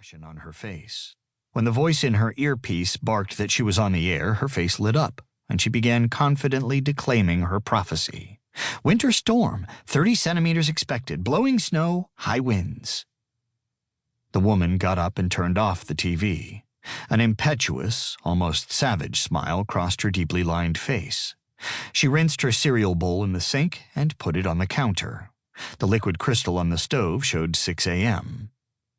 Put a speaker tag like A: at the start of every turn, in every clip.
A: expression on her face. When the voice in her earpiece barked that she was on the air, her face lit up, and she began confidently declaiming her prophecy. Winter storm, 30 centimeters expected, blowing snow, high winds. The woman got up and turned off the TV. An impetuous, almost savage smile crossed her deeply lined face. She rinsed her cereal bowl in the sink and put it on the counter. The liquid crystal on the stove showed 6 a.m.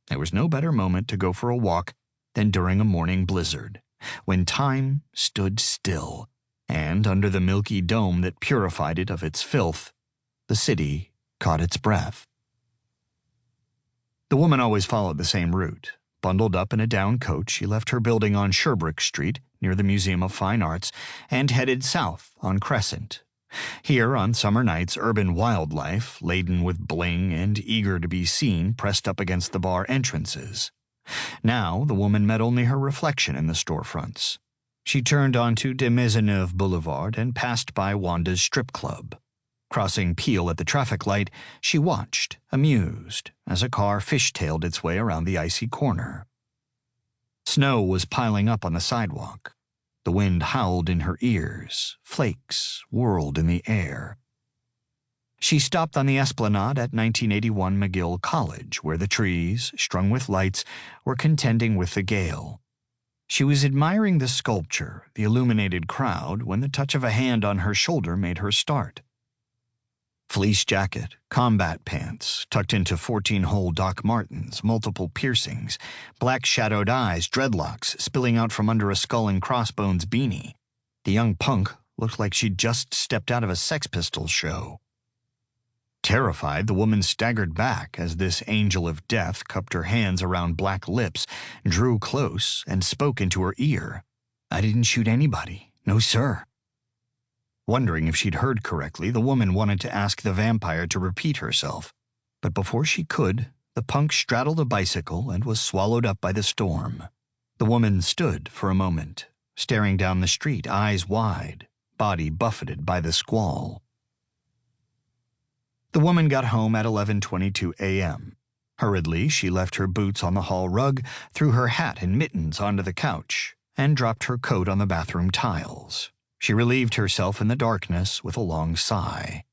A: There was no better moment to go for a walk than during a morning blizzard, when time stood still, and under the milky dome that purified it of its filth, the city caught its breath. The woman always followed the same route. Bundled up in a down coat, she left her building on Sherbrooke Street, near the Museum of Fine Arts, and headed south on Crescent. Here, on summer nights, urban wildlife, laden with bling and eager to be seen, pressed up against the bar entrances. Now, the woman met only her reflection in the storefronts. She turned onto de Maisonneuve Boulevard and passed by Wanda's strip club. Crossing Peel at the traffic light, she watched, amused, as a car fishtailed its way around the icy corner. Snow was piling up on the sidewalk. The wind howled in her ears. Flakes whirled in the air. She stopped on the esplanade at 1981 McGill College, where the trees, strung with lights, were contending with the gale. She was admiring the sculpture, the illuminated crowd, when the touch of a hand on her shoulder made her start. Fleece jacket, combat pants, tucked into 14-hole Doc Martens, multiple piercings, black shadowed eyes, dreadlocks spilling out from under a skull and crossbones beanie. The young punk looked like she'd just stepped out of a Sex Pistols show. Terrified, the woman staggered back as this angel of death cupped her hands around black lips, drew close, and spoke into her ear. "I didn't shoot anybody. No, sir." Wondering if she'd heard correctly, the woman wanted to ask the vampire to repeat herself. But before she could, the punk straddled a bicycle and was swallowed up by the storm. The woman stood for a moment, staring down the street, eyes wide, body buffeted by the squall. The woman got home at 11:22 a.m. Hurriedly, she left her boots on the hall rug, threw her hat and mittens onto the couch, and dropped her coat on the bathroom tiles. She relieved herself in the darkness with a long sigh.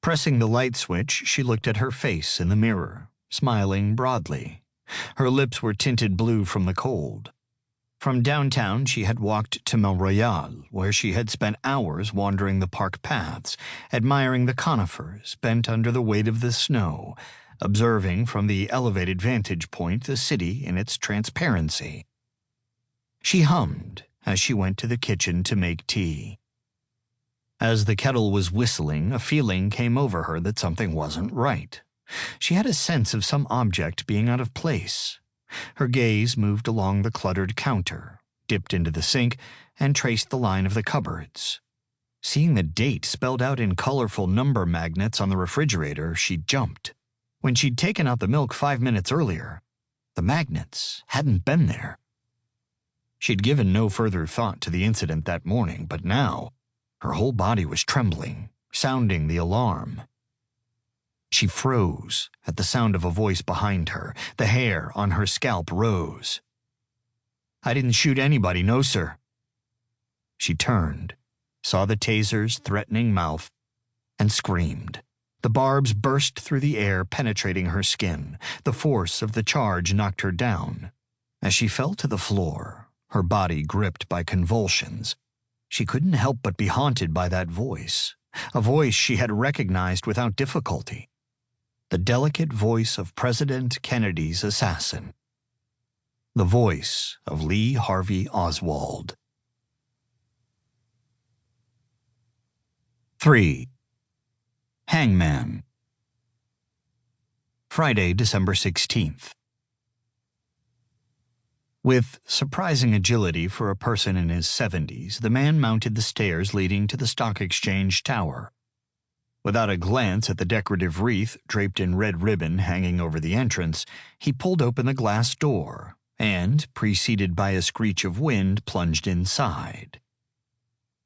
A: Pressing the light switch, she looked at her face in the mirror, smiling broadly. Her lips were tinted blue from the cold. From downtown, she had walked to Mont Royal, where she had spent hours wandering the park paths, admiring the conifers bent under the weight of the snow, observing from the elevated vantage point the city in its transparency. She hummed as she went to the kitchen to make tea. As the kettle was whistling, a feeling came over her that something wasn't right. She had a sense of some object being out of place. Her gaze moved along the cluttered counter, dipped into the sink, and traced the line of the cupboards. Seeing the date spelled out in colorful number magnets on the refrigerator, she jumped. When she'd taken out the milk 5 minutes earlier, the magnets hadn't been there. She'd given no further thought to the incident that morning, but now her whole body was trembling, sounding the alarm. She froze at the sound of a voice behind her. The hair on her scalp rose. "I didn't shoot anybody, no, sir." She turned, saw the taser's threatening mouth, and screamed. The barbs burst through the air, penetrating her skin. The force of the charge knocked her down. As she fell to the floor, her body gripped by convulsions, she couldn't help but be haunted by that voice, a voice she had recognized without difficulty. The delicate voice of President Kennedy's assassin. The voice of Lee Harvey Oswald. 3. Hangman. Friday, December 16th. With surprising agility for a person in his 70s, the man mounted the stairs leading to the Stock Exchange Tower. Without a glance at the decorative wreath draped in red ribbon hanging over the entrance, he pulled open the glass door and, preceded by a screech of wind, plunged inside.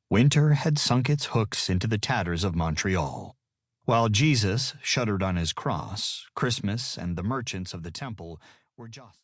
A: Winter had sunk its hooks into the tatters of Montreal. While Jesus shuddered on his cross, Christmas and the merchants of the temple were just